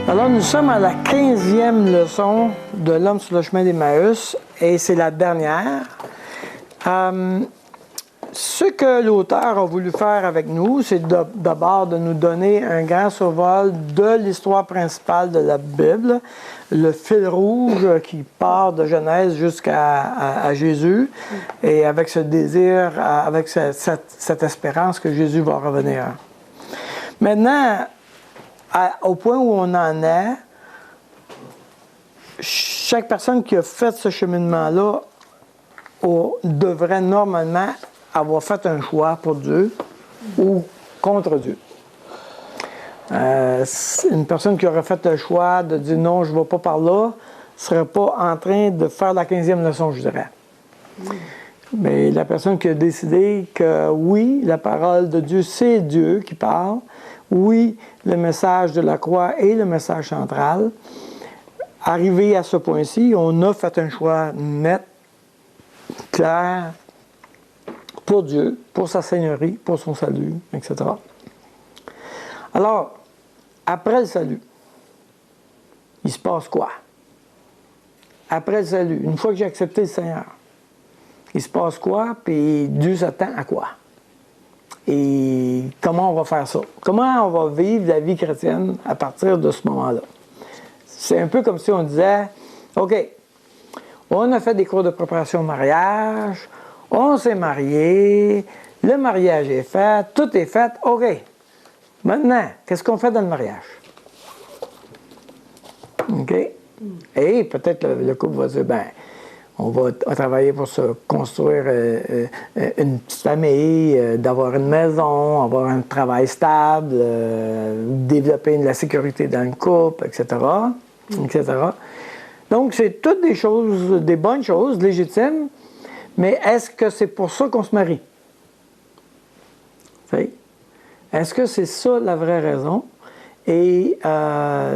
Alors, nous sommes à la 15e leçon de l'homme sur le chemin d'Emmaüs et c'est la dernière. Ce que l'auteur a voulu faire avec nous, c'est d'abord de nous donner un grand survol de l'histoire principale de la Bible, le fil rouge qui part de Genèse jusqu'à Jésus, et avec ce désir, avec cette espérance que Jésus va revenir. Maintenant, au point où on en est, chaque personne qui a fait ce cheminement-là devrait normalement avoir fait un choix pour Dieu ou contre Dieu. Une personne qui aurait fait le choix de dire non, je ne vais pas par là, ne serait pas en train de faire la 15e leçon, je dirais. Mais la personne qui a décidé que oui, la parole de Dieu, c'est Dieu qui parle, oui, le message de la croix est le message central. Arrivé à ce point-ci, on a fait un choix net, clair, pour Dieu, pour sa seigneurie, pour son salut, etc. Alors, après le salut, il se passe quoi? Après le salut, une fois que j'ai accepté le Seigneur, il se passe quoi? Puis Dieu s'attend à quoi? Et comment on va faire ça? Comment on va vivre la vie chrétienne à partir de ce moment-là? C'est un peu comme si on disait, OK, on a fait des cours de préparation au mariage, on s'est marié, le mariage est fait, tout est fait, OK. Maintenant, qu'est-ce qu'on fait dans le mariage? OK? Et peut-être le couple va dire, ben, on va travailler pour se construire une petite famille, d'avoir une maison, avoir un travail stable, développer de la sécurité dans le couple, etc. etc. Donc, c'est toutes des choses, des bonnes choses, légitimes, mais est-ce que c'est pour ça qu'on se marie? Est-ce que c'est ça la vraie raison? Et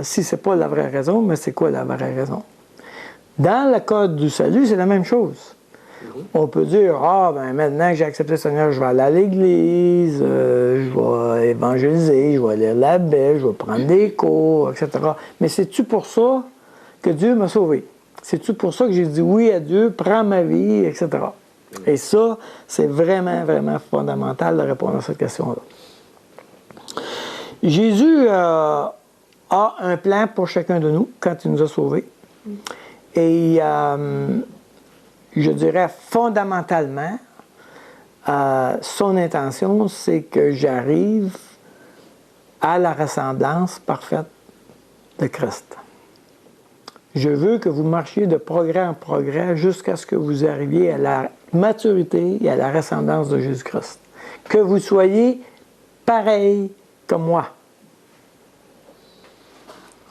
si ce n'est pas la vraie raison, mais c'est quoi la vraie raison? Dans le cas du salut, c'est la même chose. On peut dire, ben maintenant que j'ai accepté le Seigneur, je vais aller à l'église, je vais évangéliser, je vais lire la Bible, je vais prendre des cours, etc. Mais c'est-tu pour ça que Dieu m'a sauvé? C'est-tu pour ça que j'ai dit oui à Dieu, prends ma vie, etc. Et ça, c'est vraiment, vraiment fondamental de répondre à cette question-là. Jésus a un plan pour chacun de nous quand il nous a sauvés. Et je dirais fondamentalement, son intention, c'est que j'arrive à la ressemblance parfaite de Christ. Je veux que vous marchiez de progrès en progrès jusqu'à ce que vous arriviez à la maturité et à la ressemblance de Jésus-Christ. Que vous soyez pareil comme moi.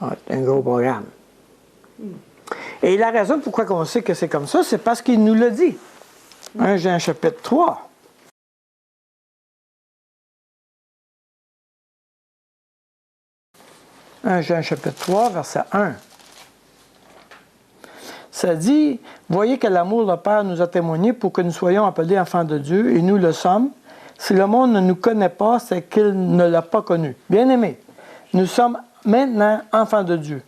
C'est un gros programme. Et la raison pourquoi on sait que c'est comme ça, c'est parce qu'il nous l'a dit. 1 Jean chapitre 3. « 1 Jean chapitre 3, verset 1. Ça dit, « Voyez que l'amour de Père nous a témoigné pour que nous soyons appelés enfants de Dieu, et nous le sommes. Si le monde ne nous connaît pas, c'est qu'il ne l'a pas connu. Bien-aimés, nous sommes maintenant enfants de Dieu.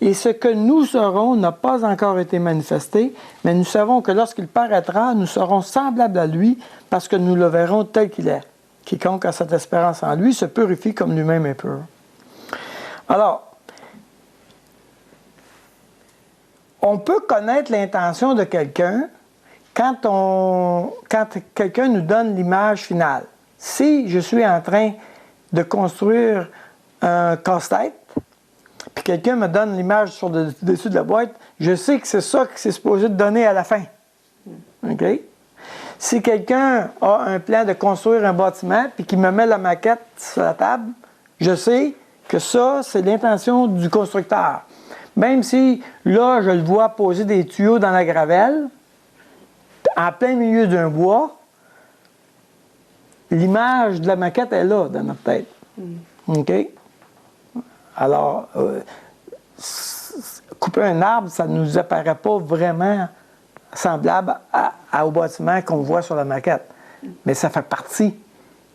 Et ce que nous serons n'a pas encore été manifesté, mais nous savons que lorsqu'il paraîtra, nous serons semblables à lui, parce que nous le verrons tel qu'il est. Quiconque a cette espérance en lui se purifie comme lui-même est pur. » Alors, on peut connaître l'intention de quelqu'un quand quelqu'un nous donne l'image finale. Si je suis en train de construire un casse-tête, puis quelqu'un me donne l'image sur le dessus de la boîte, je sais que c'est ça que c'est supposé de donner à la fin. OK? Si quelqu'un a un plan de construire un bâtiment, puis qu'il me met la maquette sur la table, je sais que ça, c'est l'intention du constructeur. Même si, là, je le vois poser des tuyaux dans la gravelle, en plein milieu d'un bois, l'image de la maquette est là, dans notre tête. OK? Alors, couper un arbre, ça ne nous apparaît pas vraiment semblable au bâtiment qu'on voit sur la maquette. Mais ça fait partie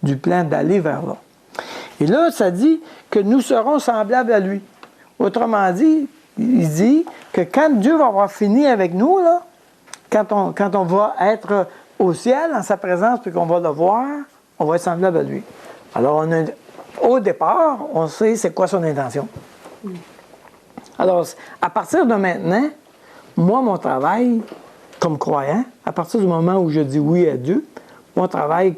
du plan d'aller vers là. Et là, ça dit que nous serons semblables à lui. Autrement dit, il dit que quand Dieu va avoir fini avec nous, là, quand on va être au ciel, en sa présence, puis qu'on va le voir, on va être semblable à lui. Alors, au départ, on sait c'est quoi son intention. Alors, à partir de maintenant, moi, mon travail, comme croyant, à partir du moment où je dis oui à Dieu, mon travail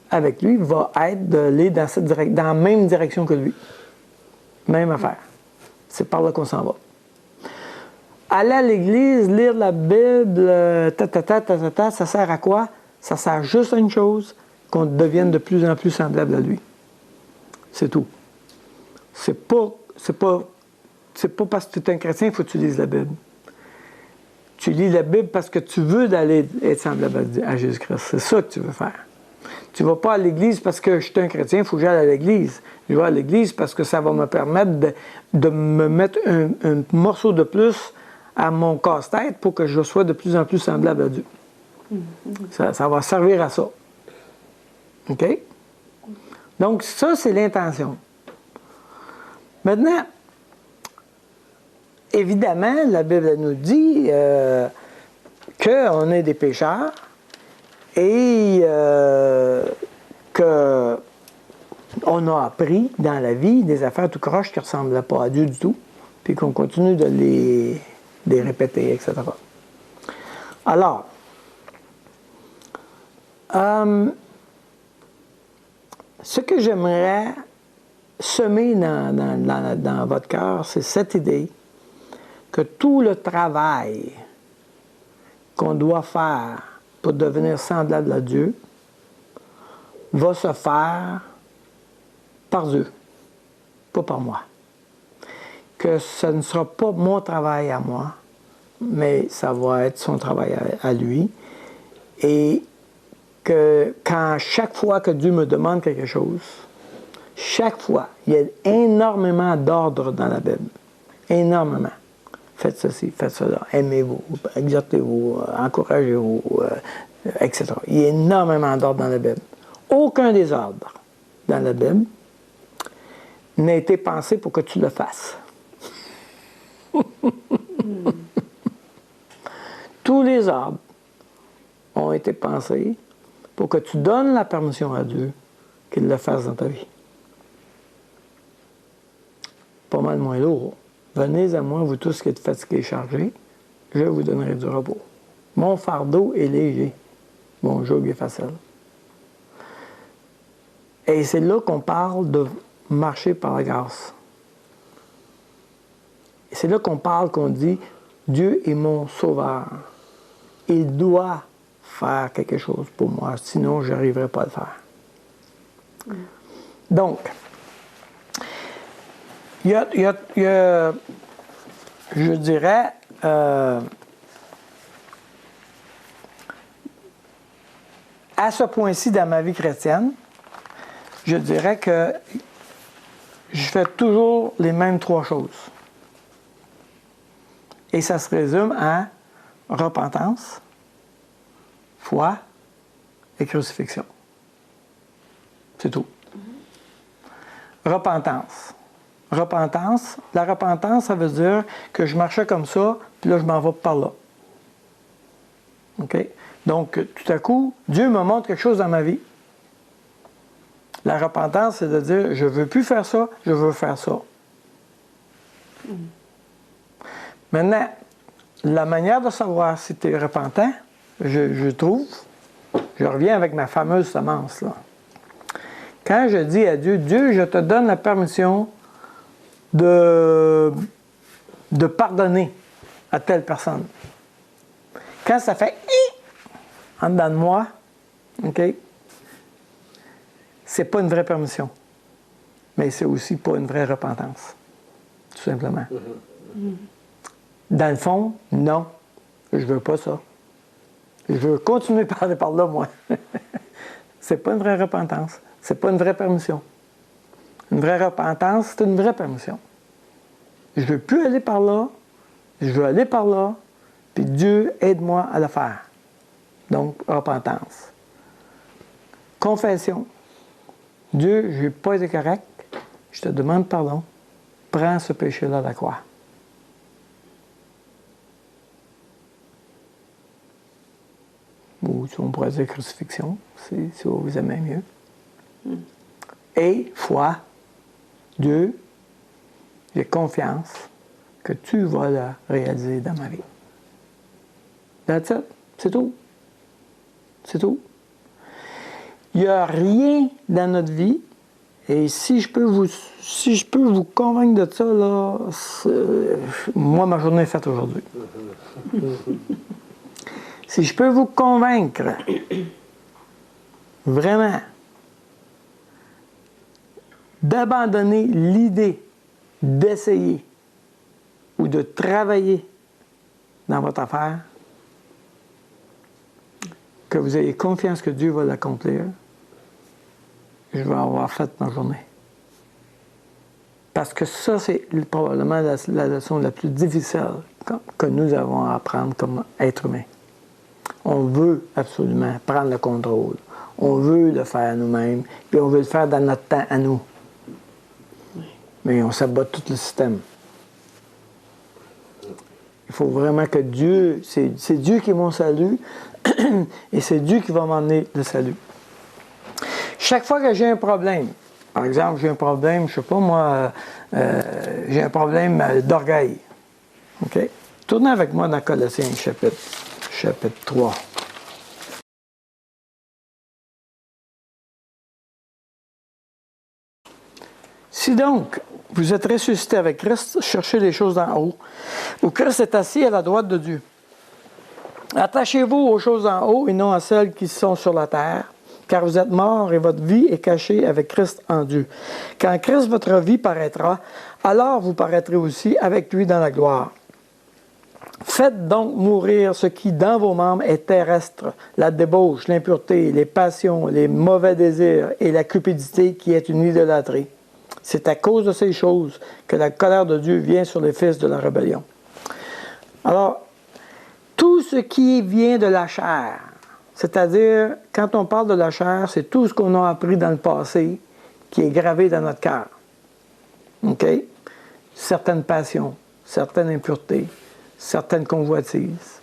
avec lui va être d'aller dans la même direction que lui. Même affaire. C'est par là qu'on s'en va. Aller à l'église, lire la Bible, ça sert à quoi? Ça sert juste à une chose, qu'on devienne de plus en plus semblable à lui. C'est tout. C'est pas parce que tu es un chrétien qu'il faut que tu lises la Bible. Tu lis la Bible parce que tu veux d'aller être semblable à Jésus-Christ. C'est ça que tu veux faire. Tu ne vas pas à l'église parce que je suis un chrétien, il faut que j'aille à l'église. Je vais à l'église parce que ça va me permettre de me mettre un morceau de plus à mon casse-tête pour que je sois de plus en plus semblable à Dieu. Ça va servir à ça. OK? Donc, ça, c'est l'intention. Maintenant, évidemment, la Bible elle nous dit qu'on est des pécheurs et qu'on a appris dans la vie des affaires tout croches qui ne ressemblaient pas à Dieu du tout, puis qu'on continue de les répéter, etc. Alors, ce que j'aimerais semer dans votre cœur, c'est cette idée que tout le travail qu'on doit faire pour devenir semblable à Dieu va se faire par Dieu, pas par moi. Que ce ne sera pas mon travail à moi, mais ça va être son travail à lui. Et que chaque fois que Dieu me demande quelque chose, chaque fois, il y a énormément d'ordre dans la Bible. Énormément. Faites ceci, faites cela, aimez-vous, exhortez-vous, encouragez-vous, etc. Il y a énormément d'ordre dans la Bible. Aucun des ordres dans la Bible n'a été pensé pour que tu le fasses. Tous les ordres ont été pensés pour que tu donnes la permission à Dieu qu'il le fasse dans ta vie. Pas mal moins lourd. Venez à moi, vous tous qui êtes fatigués et chargés, je vous donnerai du repos. Mon fardeau est léger, mon joug est facile. Et c'est là qu'on parle de marcher par la grâce. Et c'est là qu'on dit, Dieu est mon sauveur. Il doit faire quelque chose pour moi, sinon je n'arriverai pas à le faire. Donc, il y a je dirais, à ce point-ci dans ma vie chrétienne, je dirais que je fais toujours les mêmes trois choses. Et ça se résume à repentance, foi et crucifixion. C'est tout. Repentance. Repentance. La repentance, ça veut dire que je marchais comme ça, puis là, je m'en vais par là. OK? Donc, tout à coup, Dieu me montre quelque chose dans ma vie. La repentance, c'est de dire, je ne veux plus faire ça, je veux faire ça. Maintenant, la manière de savoir si tu es repentant, je trouve, je reviens avec ma fameuse semence, là. Quand je dis à Dieu, Dieu, je te donne la permission de pardonner à telle personne. Quand ça fait en dedans de moi, OK, c'est pas une vraie permission. Mais c'est aussi pas une vraie repentance. Tout simplement. Dans le fond, non, je veux pas ça. Je veux continuer à parler par là, moi. C'est pas une vraie repentance. C'est pas une vraie permission. Une vraie repentance, c'est une vraie permission. Je veux plus aller par là, je veux aller par là, puis Dieu, aide-moi à le faire. Donc, repentance. Confession. Dieu, je n'ai pas été correct, je te demande pardon, prend ce péché-là à la croix. Ou on pourrait dire crucifixion, si vous aimez mieux. Et foi, Dieu, j'ai confiance que tu vas le réaliser dans ma vie. That's it. C'est tout. C'est tout. Il n'y a rien dans notre vie, et si je peux vous convaincre de ça, là, moi, ma journée est faite aujourd'hui. Si je peux vous convaincre, vraiment, d'abandonner l'idée d'essayer ou de travailler dans votre affaire, que vous ayez confiance que Dieu va l'accomplir, je vais avoir fait ma journée. Parce que ça, c'est probablement la leçon la plus difficile que nous avons à apprendre comme être humain. On veut absolument prendre le contrôle. On veut le faire nous-mêmes, puis on veut le faire dans notre temps à nous. Mais on sabote tout le système. Il faut vraiment que Dieu, c'est Dieu qui est mon salut, et c'est Dieu qui va m'emmener le salut. Chaque fois que j'ai un problème, par exemple, j'ai un problème, je ne sais pas moi, j'ai un problème d'orgueil. OK? Tournez avec moi dans Colossiens chapitre 3. Si donc vous êtes ressuscité avec Christ, cherchez les choses d'en haut, où Christ est assis à la droite de Dieu. Attachez-vous aux choses en haut et non à celles qui sont sur la terre, car vous êtes morts et votre vie est cachée avec Christ en Dieu. Quand Christ, votre vie, paraîtra, alors vous paraîtrez aussi avec lui dans la gloire. Faites donc mourir ce qui, dans vos membres, est terrestre, la débauche, l'impureté, les passions, les mauvais désirs et la cupidité qui est une idolâtrie. C'est à cause de ces choses que la colère de Dieu vient sur les fils de la rébellion. Alors, tout ce qui vient de la chair, c'est-à-dire, quand on parle de la chair, c'est tout ce qu'on a appris dans le passé qui est gravé dans notre cœur. OK? Certaines passions, certaines impuretés, certaines convoitises,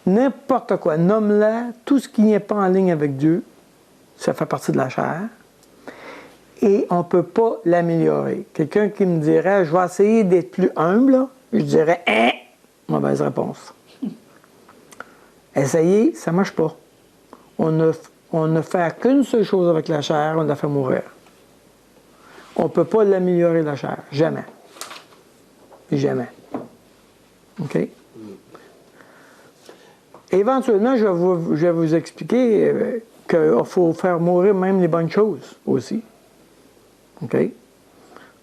n'importe quoi, nomme-la, tout ce qui n'est pas en ligne avec Dieu, ça fait partie de la chair. Et on ne peut pas l'améliorer. Quelqu'un qui me dirait, je vais essayer d'être plus humble, je dirais, mauvaise réponse. Essayer, ça ne marche pas. On ne fait qu'une seule chose avec la chair, on la fait mourir. On ne peut pas l'améliorer, la chair. Jamais. Jamais. OK? Éventuellement, je vais vous expliquer qu'il faut faire mourir même les bonnes choses aussi. OK?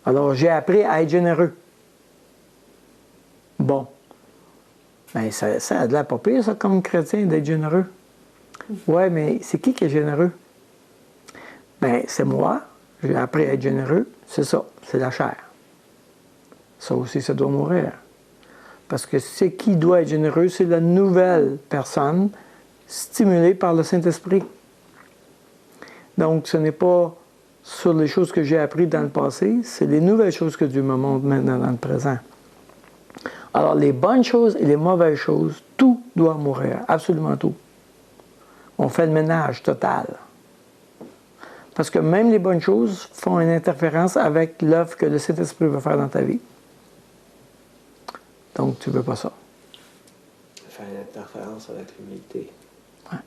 Alors, j'ai appris à être généreux. Bon. Bien, ça a de l'air pas pire, ça, comme chrétien, d'être généreux. Ouais, mais c'est qui est généreux? Bien, c'est moi. J'ai appris à être généreux. C'est ça. C'est la chair. Ça aussi, ça doit mourir. Parce que c'est qui doit être généreux? C'est la nouvelle personne stimulée par le Saint-Esprit. Donc, ce n'est pas sur les choses que j'ai apprises dans le passé, c'est les nouvelles choses que Dieu me montre maintenant dans le présent. Alors, les bonnes choses et les mauvaises choses, tout doit mourir, absolument tout. On fait le ménage total. Parce que même les bonnes choses font une interférence avec l'œuvre que le Saint-Esprit veut faire dans ta vie. Donc, tu ne veux pas ça. Ça fait une interférence avec l'humilité. Ouais.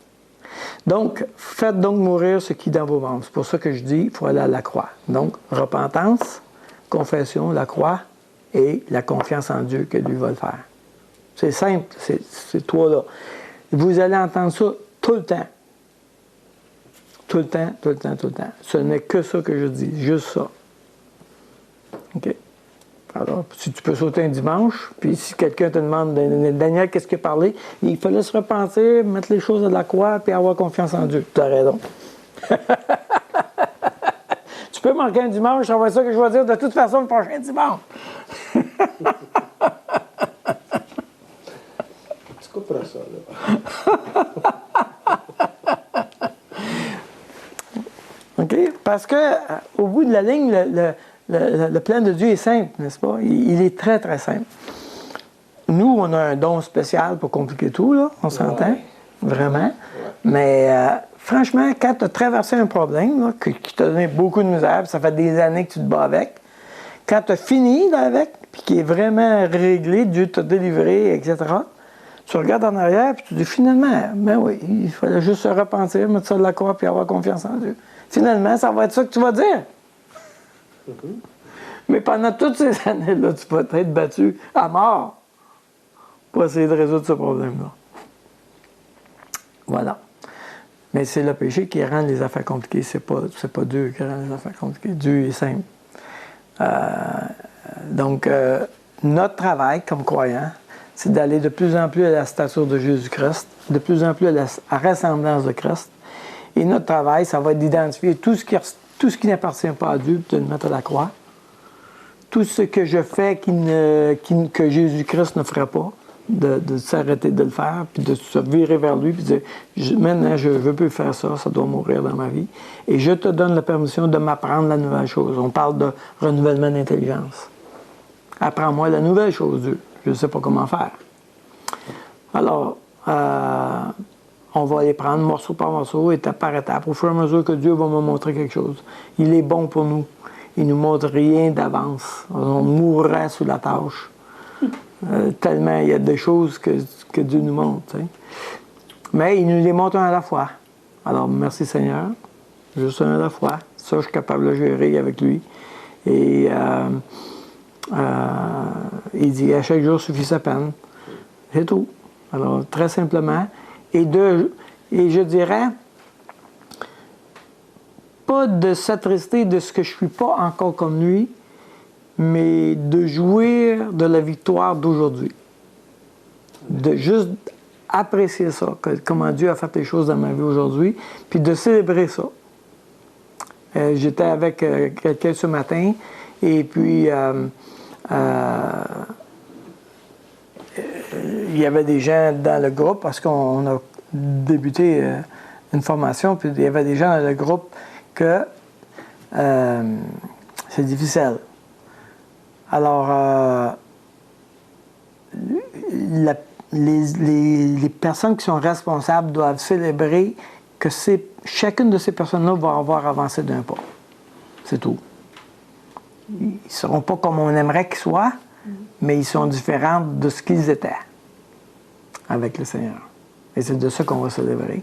Donc, faites donc mourir ce qui est dans vos membres. C'est pour ça que je dis, il faut aller à la croix. Donc, repentance, confession, la croix et la confiance en Dieu que lui va le faire. C'est simple, c'est toi là. Vous allez entendre ça tout le temps. Tout le temps, tout le temps, tout le temps. Ce n'est que ça que je dis, juste ça. OK? Alors, si tu peux sauter un dimanche, puis si quelqu'un te demande, Daniel, qu'est-ce qu'il a parlé? Il fallait se repentir, mettre les choses à la croix, puis avoir confiance en Dieu. Tu as raison. Tu peux manquer un dimanche, ça va être ça que je vais dire de toute façon le prochain dimanche. Tu comprends ça, là? OK? Parce que, au bout de la ligne, le plan de Dieu est simple, n'est-ce pas? Il est très, très simple. Nous, on a un don spécial pour compliquer tout, là, on s'entend, vraiment. Ouais. Mais franchement, quand tu as traversé un problème là, qui t'a donné beaucoup de misère, puis ça fait des années que tu te bats avec, quand tu as fini là, avec, puis qui est vraiment réglé, Dieu t'a délivré, etc., tu regardes en arrière, puis tu dis finalement, ben oui, il fallait juste se repentir, mettre ça de la croix, puis avoir confiance en Dieu. Finalement, ça va être ça que tu vas dire. Mais pendant toutes ces années-là, tu vas être battu à mort pour essayer de résoudre ce problème-là. Voilà. Mais c'est le péché qui rend les affaires compliquées. C'est pas Dieu qui rend les affaires compliquées. Dieu est simple. Donc, notre travail comme croyants, c'est d'aller de plus en plus à la stature de Jésus-Christ, de plus en plus à la ressemblance de Christ. Et notre travail, ça va être d'identifier tout ce qui n'appartient pas à Dieu, puis de le mettre à la croix. Tout ce que je fais que Jésus-Christ ne ferait pas, de s'arrêter de le faire, puis de se virer vers lui, puis de dire, maintenant, je ne veux plus faire ça, ça doit mourir dans ma vie. Et je te donne la permission de m'apprendre la nouvelle chose. On parle de renouvellement d'intelligence. Apprends-moi la nouvelle chose, Dieu. Je ne sais pas comment faire. Alors, on va les prendre morceau par morceau, étape par étape, au fur et à mesure que Dieu va me montrer quelque chose. Il est bon pour nous. Il ne nous montre rien d'avance. On mourra sous la tâche. Tellement il y a des choses que Dieu nous montre. T'sais. Mais il nous les montre un à la fois. Alors, merci Seigneur. Juste un à la fois. Ça, je suis capable de gérer avec lui. Et il dit, à chaque jour suffit sa peine. C'est tout. Alors, très simplement. Et je dirais, pas de s'attrister de ce que je ne suis pas encore comme lui, mais de jouir de la victoire d'aujourd'hui. De juste apprécier ça, comment Dieu a fait les choses dans ma vie aujourd'hui, puis de célébrer ça. J'étais avec quelqu'un ce matin, et puis il y avait des gens dans le groupe, parce qu'on a débuté une formation, puis il y avait des gens dans le groupe que c'est difficile. Alors, les personnes qui sont responsables doivent célébrer que chacune de ces personnes-là va avoir avancé d'un pas. C'est tout. Ils ne seront pas comme on aimerait qu'ils soient, mais ils sont différents de ce qu'ils étaient avec le Seigneur. Et c'est de ça qu'on va célébrer.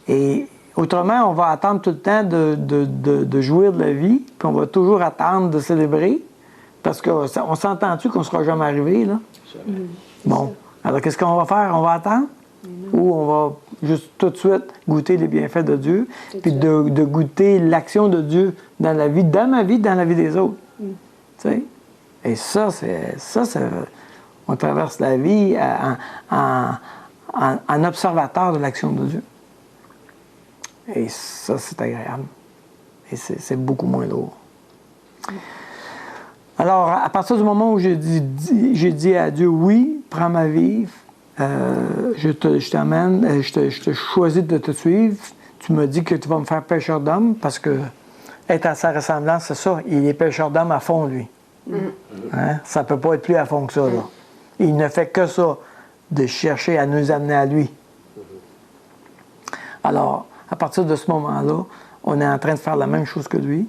Et autrement, on va attendre tout le temps de jouir de la vie, puis on va toujours attendre de célébrer, parce qu'on s'entend-tu qu'on ne sera jamais arrivé, là? Bon. Alors, qu'est-ce qu'on va faire? On va attendre? Ou on va juste tout de suite goûter les bienfaits de Dieu, puis de goûter l'action de Dieu dans la vie, dans ma vie, dans la vie des autres. Tu sais? Et ça, on traverse la vie en observateur de l'action de Dieu. Et ça, c'est agréable. Et c'est beaucoup moins lourd. Alors, à partir du moment où j'ai dit à Dieu, oui, prends ma vie, je t'amène, je te choisis de te suivre, tu me dis que tu vas me faire pécheur d'homme, parce que être à sa ressemblance, c'est ça, il est pécheur d'homme à fond, lui. Hein? Ça ne peut pas être plus à fond que ça, là. Il ne fait que ça, de chercher à nous amener à lui. Alors, à partir de ce moment-là, on est en train de faire la même chose que lui.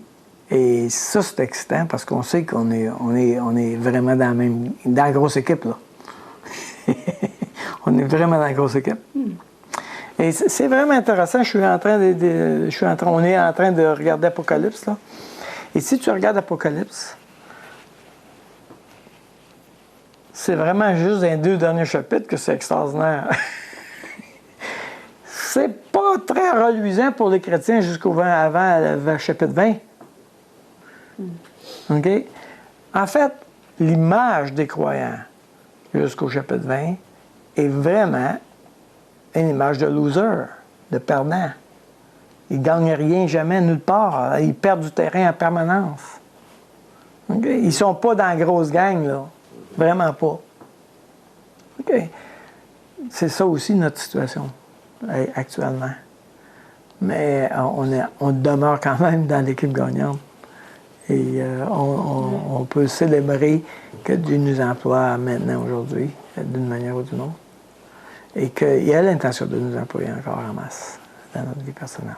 Et ça, c'est excitant parce qu'on sait qu'on est vraiment dans la grosse équipe, là. On est vraiment dans la grosse équipe. Et c'est vraiment intéressant. On est en train de regarder Apocalypse, là. Et si tu regardes Apocalypse, c'est vraiment juste dans les 2 derniers chapitres que c'est extraordinaire. C'est pas très reluisant pour les chrétiens avant le chapitre 20. OK? En fait, l'image des croyants jusqu'au chapitre 20 est vraiment une image de loser, de perdant. Ils ne gagnent rien, jamais, nulle part. Ils perdent du terrain en permanence. Okay? Ils ne sont pas dans la grosse gang, là. Vraiment pas. OK. C'est ça aussi notre situation actuellement. Mais on demeure quand même dans l'équipe gagnante. Et on peut célébrer que Dieu nous emploie maintenant, aujourd'hui, d'une manière ou d'une autre. Et qu'il a l'intention de nous employer encore en masse dans notre vie personnelle.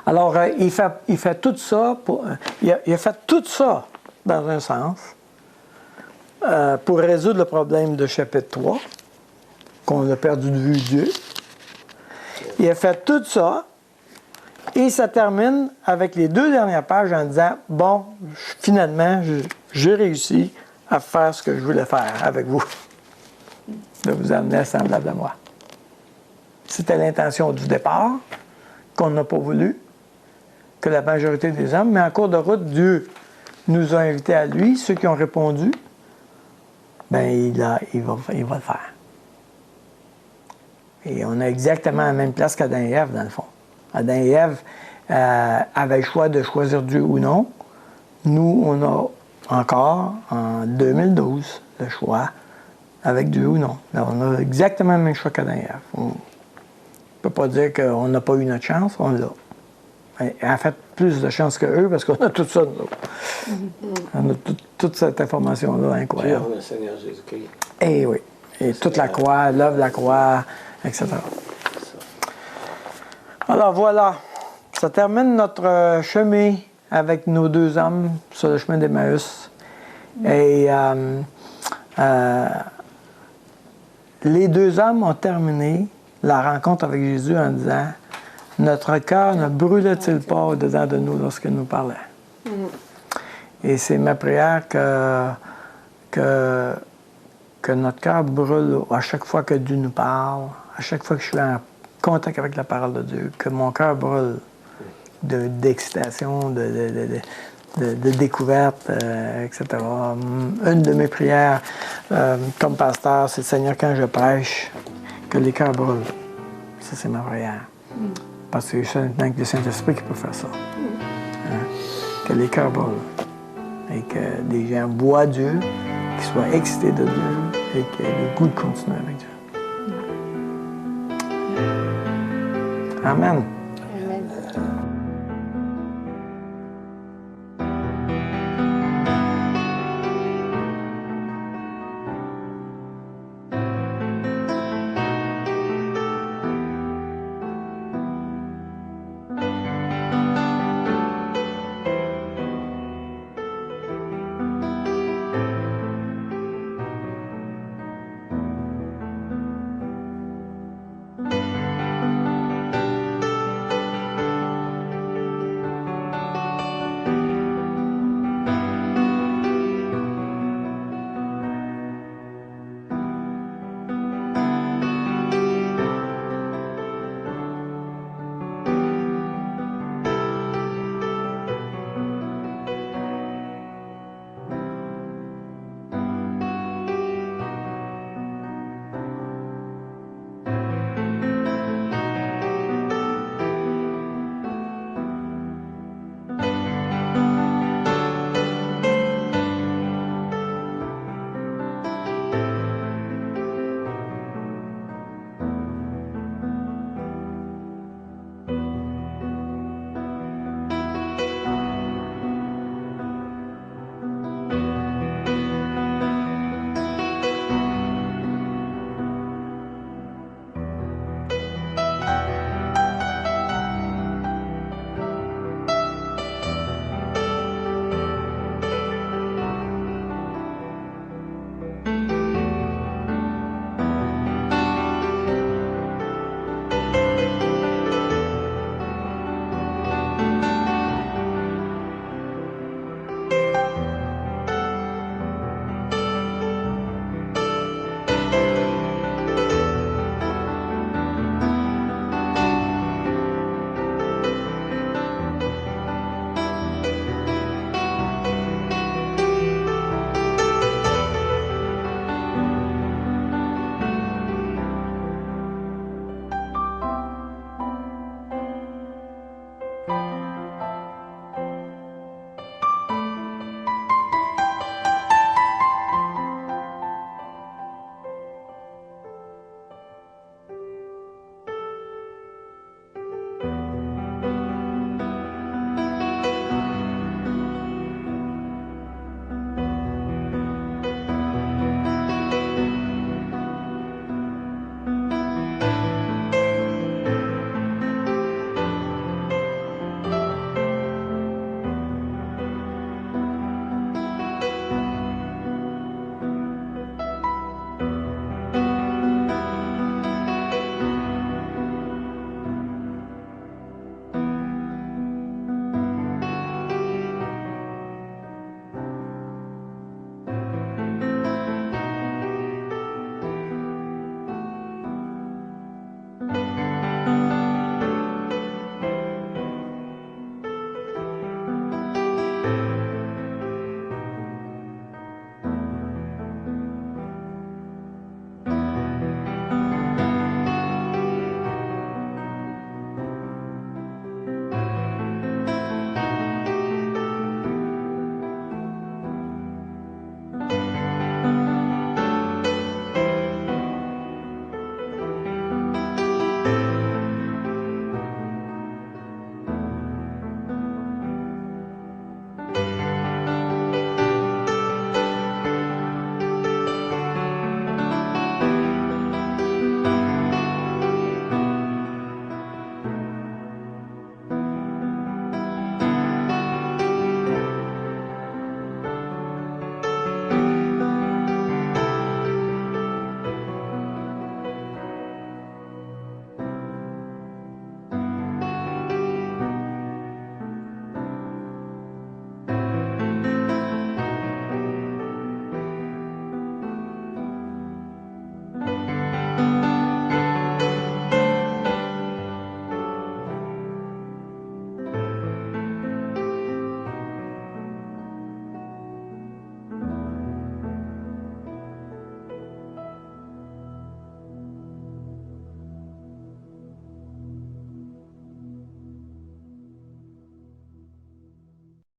Alors, il fait tout ça, il a fait tout ça, dans un sens, pour résoudre le problème de chapitre 3, qu'on a perdu de vue Dieu. Il a fait tout ça, et ça termine avec les 2 dernières pages en disant, bon, finalement, j'ai réussi à faire ce que je voulais faire avec vous, de vous amener semblable à moi. C'était l'intention du départ, qu'on n'a pas voulu, que la majorité des hommes, mais en cours de route, Dieu nous a invités à lui, ceux qui ont répondu, bien, il va le faire. Et on a exactement la même place qu'Adam et Ève, dans le fond. Adam et Ève avaient le choix de choisir Dieu ou non. Nous, on a encore, en 2012, le choix avec Dieu ou non. Donc, on a exactement le même choix qu'Adam et Ève. On ne peut pas dire qu'on n'a pas eu notre chance, on l'a. En fait, plus de chance qu'eux, parce qu'on a tout ça, nous. On a toute cette information-là incroyable. Puis on a le Seigneur Jésus-Christ. Et oui. Et toute la croix, l'œuvre de la croix, etc. Alors voilà. Ça termine notre chemin avec nos 2 hommes sur le chemin d'Emmaüs. Et les 2 hommes ont terminé la rencontre avec Jésus en disant: notre cœur ne brûle-t-il pas au-dedans de nous lorsque nous parlait? Et c'est ma prière que notre cœur brûle à chaque fois que Dieu nous parle, à chaque fois que je suis en contact avec la parole de Dieu, que mon cœur brûle d'excitation, de découverte, etc. Une de mes prières comme pasteur, c'est: Seigneur, quand je prêche, que les cœurs brûlent. Ça, c'est ma prière. Parce que c'est seulement que le Saint-Esprit qui peut faire ça. Hein? Que les cœurs brûlent. Et que les gens voient Dieu, qu'ils soient excités de Dieu et qu'ils aient le goût de continuer avec Dieu. Amen.